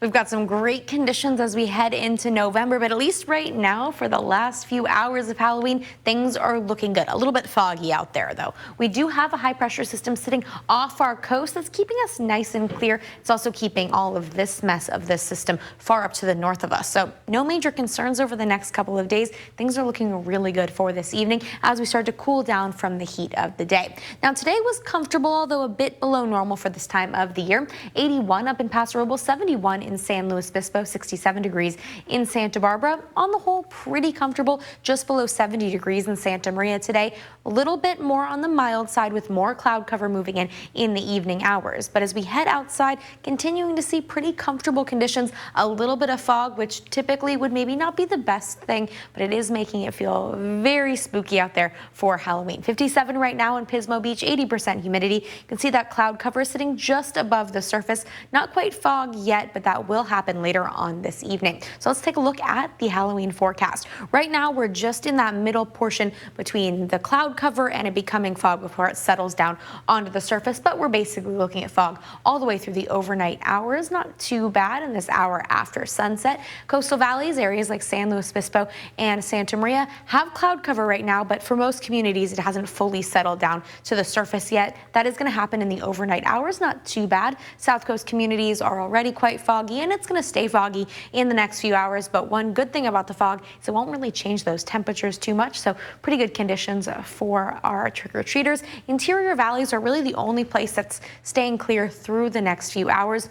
We've got some great conditions as we head into November, but at least right now, for the last few hours of Halloween, things are looking good. A little bit foggy out there, though. We do have a high pressure system sitting off our coast that's keeping us nice and clear. It's also keeping all of this mess of this system far up to the north of us. So no major concerns over the next couple of days. Things are looking really good for this evening as we start to cool down from the heat of the day. Now, today was comfortable, although a bit below normal for this time of the year. 81 up in Paso Robles, 71 in San Luis Obispo, 67 degrees in Santa Barbara. On the whole, pretty comfortable, just below 70 degrees in Santa Maria today. A little bit more on the mild side with more cloud cover moving in the evening hours. But as we head outside, continuing to see pretty comfortable conditions, a little bit of fog, which typically would maybe not be the best thing, but it is making it feel very spooky out there for Halloween. 57 right now in Pismo Beach, 80% humidity. You can see that cloud cover sitting just above the surface. Not quite fog yet, but that will happen later on this evening. So let's take a look at the Halloween forecast. Right now, we're just in that middle portion between the cloud cover and it becoming fog before it settles down onto the surface, but we're basically looking at fog all the way through the overnight hours. Not too bad in this hour after sunset. Coastal valleys, areas like San Luis Obispo and Santa Maria have cloud cover right now, but for most communities, it hasn't fully settled down to the surface yet. That is going to happen in the overnight hours. Not too bad. South Coast communities are already quite foggy, and it's going to stay foggy in the next few hours. But one good thing about the fog is it won't really change those temperatures too much. So pretty good conditions for our trick-or-treaters. Interior valleys are really the only place that's staying clear through the next few hours.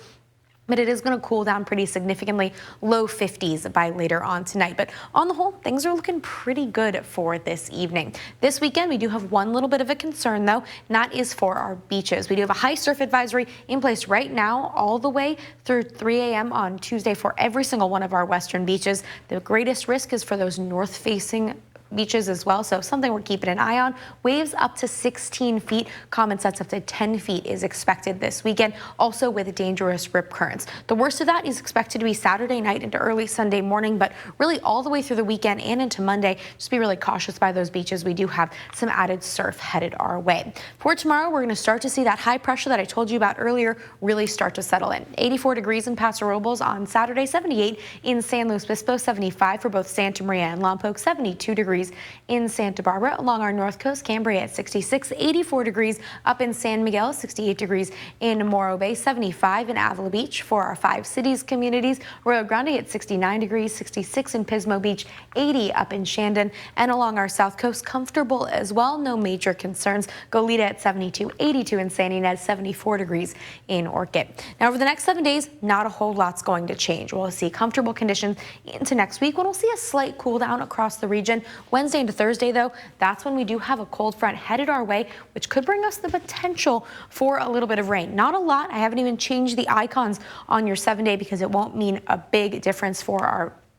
But it is going to cool down pretty significantly, low 50s by later on tonight. But on the whole, things are looking pretty good for this evening. This weekend, we do have one little bit of a concern, though, and that is for our beaches. We do have a high surf advisory in place right now all the way through 3 a.m. on Tuesday for every single one of our western beaches. The greatest risk is for those north-facing beaches as well, so something we're keeping an eye on. Waves up to 16 feet, common sets up to 10 feet is expected this weekend, also with dangerous rip currents. The worst of that is expected to be Saturday night into early Sunday morning, but really all the way through the weekend and into Monday. Just be really cautious by those beaches. We do have some added surf headed our way. For tomorrow, we're going to start to see that high pressure that I told you about earlier really start to settle in. 84 degrees in Paso Robles on Saturday, 78 in San Luis Obispo, 75 for both Santa Maria and Lompoc, 72 degrees in Santa Barbara. Along our north coast, Cambria at 66, 84 degrees up in San Miguel, 68 degrees in Morro Bay, 75 in Avila Beach for our 5 cities communities. Rio Grande at 69 degrees, 66 in Pismo Beach, 80 up in Shandon, and along our south coast, comfortable as well. No major concerns. Goleta at 72, 82 in San Ynez, 74 degrees in Orchid. Now, over the next 7 days, not a whole lot's going to change. We'll see comfortable conditions into next week when we'll see a slight cool down across the region. Wednesday into Thursday, though, that's when we do have a cold front headed our way, which could bring us the potential for a little bit of rain. Not a lot. I haven't even changed the icons on your 7-day because it won't mean a big difference for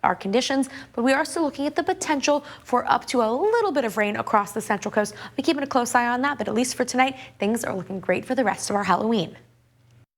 our conditions, but we are still looking at the potential for up to a little bit of rain across the central coast. We're keeping a close eye on that, but at least for tonight, things are looking great for the rest of our Halloween.